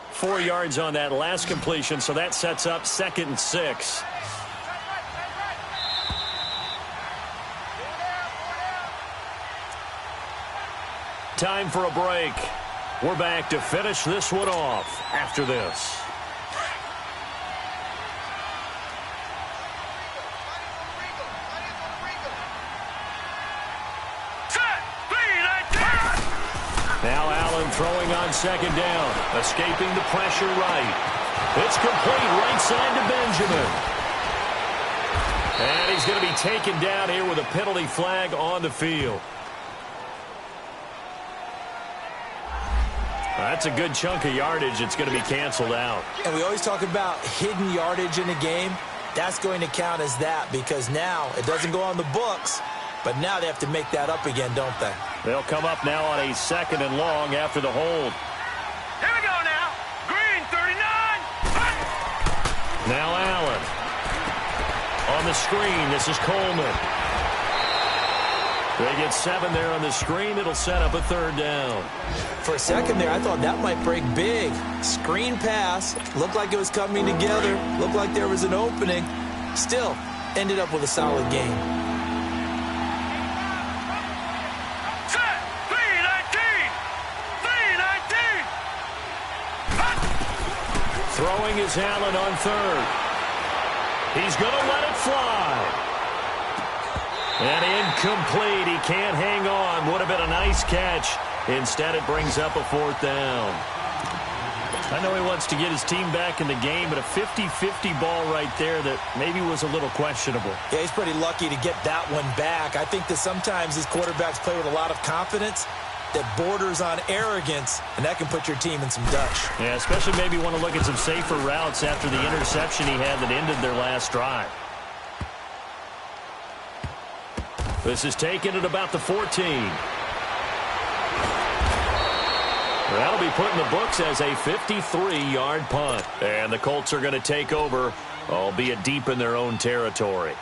[SPEAKER 3] 4 yards on that last completion, so that sets up 2nd and 6. Time for a break. We're back to finish this one off after this. Now Allen throwing on 2nd down, escaping the pressure right. It's complete right side to Benjamin. And he's going to be taken down here with a penalty flag on the field. That's a good chunk of yardage. It's going to be canceled out.
[SPEAKER 4] And we always talk about hidden yardage in a game. That's going to count as that because now it doesn't go on the books, but now they have to make that up again, don't they?
[SPEAKER 3] They'll come up now on a 2nd and long after the hold.
[SPEAKER 5] Here we go now. Green 39.
[SPEAKER 3] Now Allen. On the screen, this is Coleman. They get 7 there on the screen. It'll set up a 3rd down.
[SPEAKER 4] For a second there, I thought that might break big. Screen pass. Looked like it was coming together. Looked like there was an opening. Still, ended up with a solid game.
[SPEAKER 5] Set. 319. 319.
[SPEAKER 3] Throwing is Allen on 3rd. He's going to let it fly. And incomplete. He can't hang on. Would have been a nice catch. Instead, it brings up a 4th down. I know he wants to get his team back in the game, but a 50-50 ball right there that maybe was a little questionable.
[SPEAKER 4] Yeah, he's pretty lucky to get that one back. I think that sometimes these quarterbacks play with a lot of confidence that borders on arrogance, and that can put your team in some dutch.
[SPEAKER 3] Yeah, especially maybe want to look at some safer routes after the interception he had that ended their last drive. This is taken at about the 14. That'll be put in the books as a 53-yard punt. And the Colts are going to take over, albeit deep in their own territory.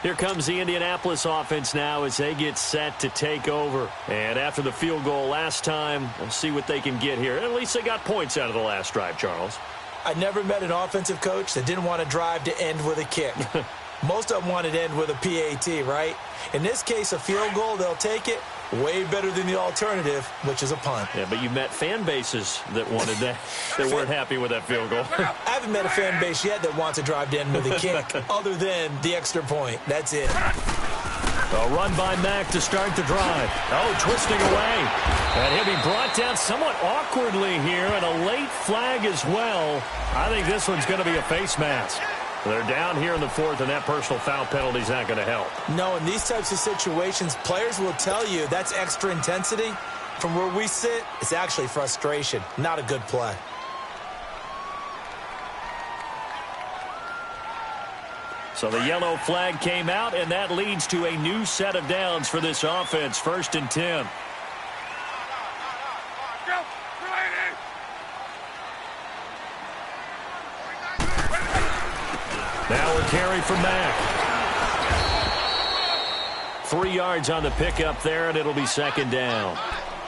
[SPEAKER 3] Here comes the Indianapolis offense now as they get set to take over. And after the field goal last time, we'll see what they can get here. At least they got points out of the last drive, Charles.
[SPEAKER 4] I never met an offensive coach that didn't want to drive to end with a kick. Most of them wanted to end with a PAT, right? In this case, a field goal, they'll take it. Way better than the alternative, which is a punt.
[SPEAKER 3] Yeah, but you met fan bases that wanted that, that weren't happy with that field goal.
[SPEAKER 4] I haven't met a fan base yet that wants to drive to end with a kick, other than the extra point. That's it.
[SPEAKER 3] A run by Mack to start the drive. Oh, twisting away. And he'll be brought down somewhat awkwardly here, and a late flag as well. I think this one's going to be a face mask. They're down here in the 4th, and that personal foul penalty is not going to help.
[SPEAKER 4] No, in these types of situations, players will tell you that's extra intensity. From where we sit, it's actually frustration. Not a good play.
[SPEAKER 3] So the yellow flag came out, and that leads to a new set of downs for this offense. 1st and 10. Now a carry from Mack. 3 yards on the pickup there, and it'll be 2nd down.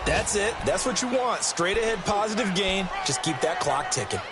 [SPEAKER 4] That's it. That's what you want. Straight ahead positive gain. Just keep that clock ticking.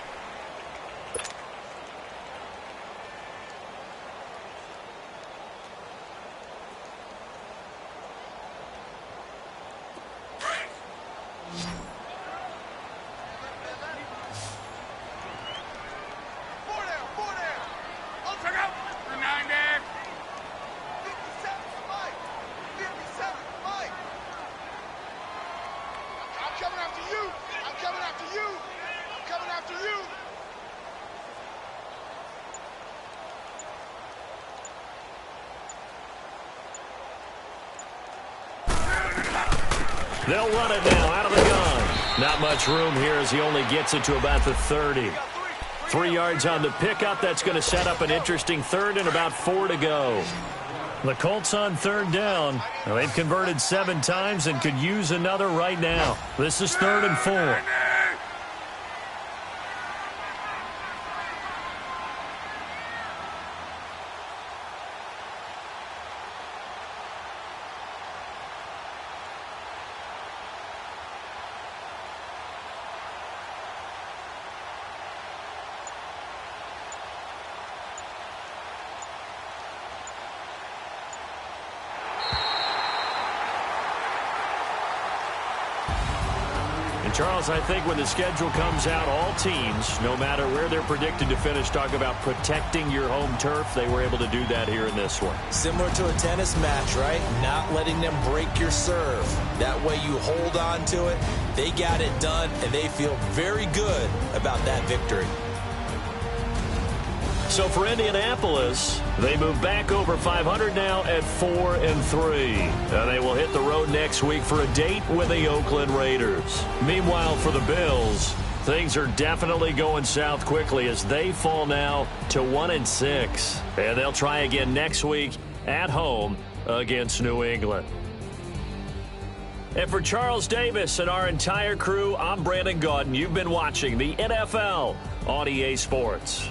[SPEAKER 3] They'll run it now out of the gun. Not much room here as he only gets it to about the 30. 3 yards on the pickup. That's going to set up an interesting 3rd and about 4 to go. The Colts on 3rd down. Now, they've converted 7 times and could use another right now. This is 3rd and 4. Charles, I think when the schedule comes out, all teams, no matter where they're predicted to finish, talk about protecting your home turf. They were able to do that here in this one.
[SPEAKER 4] Similar to a tennis match, right? Not letting them break your serve. That way you hold on to it. They got it done, and they feel very good about that victory.
[SPEAKER 3] So for Indianapolis, they move back over 500 now at 4-3. And they will hit the road next week for a date with the Oakland Raiders. Meanwhile, for the Bills, things are definitely going south quickly as they fall now to 1-6. And they'll try again next week at home against New England. And for Charles Davis and our entire crew, I'm Brandon Gaudin. You've been watching the NFL on EA Sports.